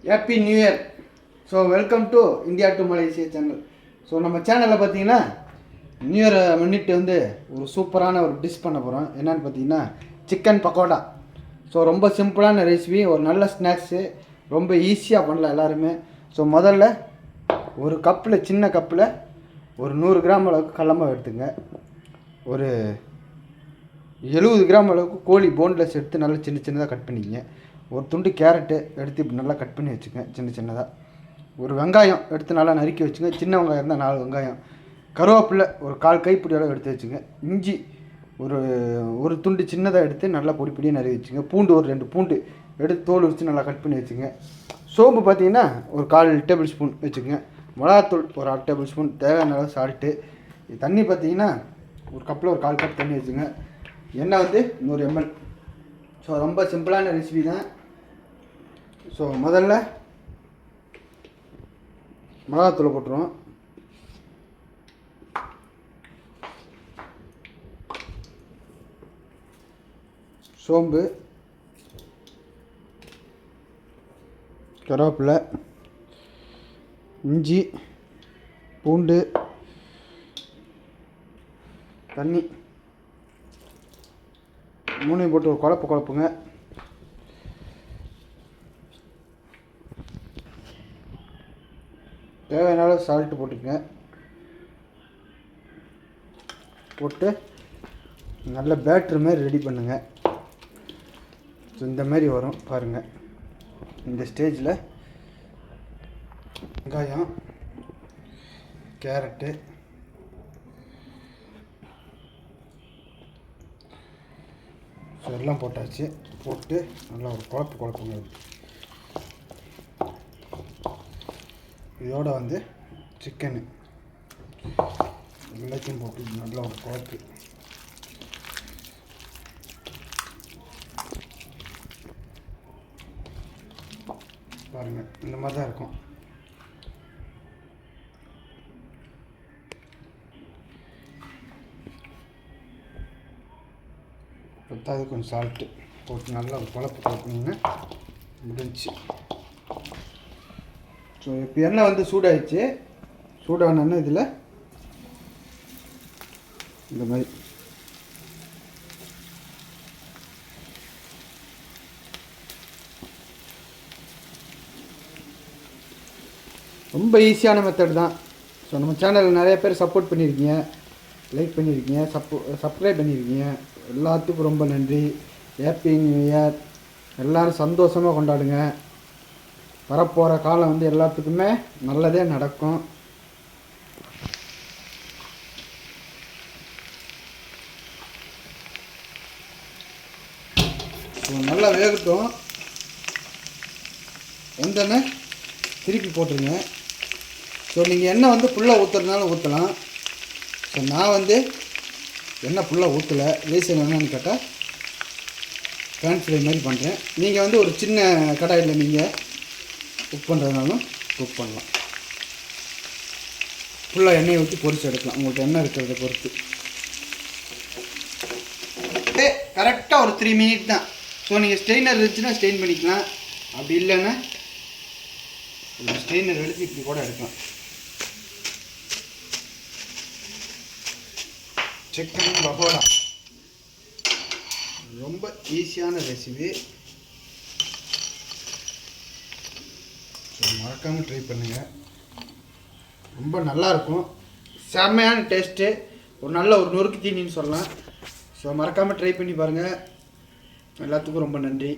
Happy new year. So welcome to India to Malaysia channel. So நம்ம சேனலில் பார்த்தீங்கன்னா new இயரை முன்னிட்டு வந்து ஒரு சூப்பரான ஒரு டிஷ் பண்ண போகிறோம். என்னென்னு பார்த்தீங்கன்னா சிக்கன் பக்கோடா. ஸோ ரொம்ப சிம்பிளான ரெசிபி, ஒரு நல்ல ஸ்நாக்ஸு, ரொம்ப ஈஸியாக பண்ணலாம் எல்லாருமே. ஸோ முதல்ல ஒரு கப்பில், சின்ன கப்பில் ஒரு 100 கிராம் அளவுக்கு கடலமாவு எடுத்துங்க. ஒரு 70 கிராம் அளவுக்கு கோழி போன்லெஸ் எடுத்து நல்லா சின்ன சின்னதாக கட் பண்ணிக்கங்க. ஒரு துண்டு கேரட்டு எடுத்து இப்படி நல்லா கட் பண்ணி வச்சுங்க சின்ன சின்னதாக. ஒரு வெங்காயம் எடுத்து நல்லா நறுக்கி வச்சுங்க. சின்ன வெங்காயம் இருந்தால் 4 வெங்காயம். கருவேப்பிலை ஒரு 1/4 கைப்பிடி அளவு எடுத்து வச்சுங்க. இஞ்சி ஒரு துண்டு சின்னதாக எடுத்து நல்லா பொடி பொடியாக நறுக்கி வச்சுங்க. பூண்டு ஒரு 2 பூண்டு எடுத்து தோல் வச்சு நல்லா கட் பண்ணி வச்சுங்க. சோம்பு பார்த்தீங்கன்னா ஒரு 1/4 டேபிள் ஸ்பூன் வச்சுக்கோங்க. மிளகாத்தூள் ஒரு 1/2 டேபிள் ஸ்பூன், தேவையான அளவு சால்ட்டு. தண்ணி பார்த்தீங்கன்னா ஒரு கப்பில் ஒரு 1/4 கப் தண்ணி வச்சுங்க. எண்ணெய் வந்து 100 ml. ஸோ ரொம்ப சிம்பிளான ரெசிபி தான். ஸோ முதல்ல மிளகாத்தூளை போட்டுருவோம். சோம்பு, கருவேப்பிலை, இஞ்சி, பூண்டு, தண்ணி, மூணையும் போட்டு ஒரு குழப்புங்க. தேவையான அளவு சால்ட்டு போட்டுக்கங்க. போட்டு நல்ல பேட்ரு மாதிரி ரெடி பண்ணுங்கள். ஸோ இந்த மாதிரி வரும் பாருங்கள். இந்த ஸ்டேஜில் வெங்காயம், கேரட்டு, ஸோ எல்லாம் போட்டாச்சு. போட்டு நல்லா ஒரு குழப்புங்க. இதோட வந்து சிக்கனு எல்லாத்தையும் போட்டு நல்லா ஒரு குழப்பு. பாருங்கள், இந்த மாதிரி தான் இருக்கும். பத்தாவது கொஞ்சம் சால்ட்டு போட்டு நல்லா ஒரு குழப்புனீங்கன்னா முடிஞ்சு. ஸோ இப்போ எண்ணெய் வந்து சூடாகிடுச்சு. சூடானோன்னா இதில் இந்த மாதிரி ரொம்ப ஈஸியான மெத்தட் தான். ஸோ நம்ம சேனலில் நிறைய பேர் சப்போர்ட் பண்ணியிருக்கீங்க, லைக் பண்ணியிருக்கீங்க, சப்ஸ்கிரைப் பண்ணியிருக்கீங்க. எல்லாத்துக்கும் ரொம்ப நன்றி. Happy new year. எல்லோரும் சந்தோஷமாக கொண்டாடுங்க. வரப்போகிற காலம் வந்து எல்லாத்துக்குமே நல்லதே நடக்கும். நல்லா வேகட்டும். வெந்தோடனே திருப்பி போட்டுருங்க. ஸோ நீங்கள் எண்ணெய் வந்து ஃபுல்லாக ஊற்றுறதுனால ஊற்றலாம். ஸோ நான் வந்து எண்ணெய் ஃபுல்லாக ஊற்றலை. ரீசன் என்னன்னு கேட்டால் பேன் ஃப்ரை மாதிரி பண்ணுறேன். நீங்கள் வந்து ஒரு சின்ன கடாயில் நீங்கள் குக் பண்ணுறதுனாலும் குக் பண்ணலாம். ஃபுல்லாக எண்ணெயை ஊற்றி பொரிச்சு எடுக்கலாம், உங்கள்கிட்ட எண்ணெய் இருக்கிறத பொறுத்து. கரெக்டாக ஒரு 3 மினிட் தான். ஸோ நீங்கள் ஸ்ட்ரெயினர் இருந்துச்சுன்னா ஸ்ட்ரெயின் பண்ணிக்கலாம். அப்படி இல்லைன்னா ஒரு ஸ்ட்ரெயினர் எடுத்து இப்படி கூட எடுக்கலாம். சிக்கன் பகோடா ரொம்ப ஈஸியான ரெசிபி. மறக்காமல் ட்ரை பண்ணுங்கள். ரொம்ப நல்லாயிருக்கும். செம்மையான டேஸ்ட்டு. ஒரு நல்ல ஒரு நொறுக்கு தீனின்னு சொல்லலாம். ஸோ மறக்காமல் ட்ரை பண்ணி பாருங்கள். எல்லாத்துக்கும் ரொம்ப நன்றி.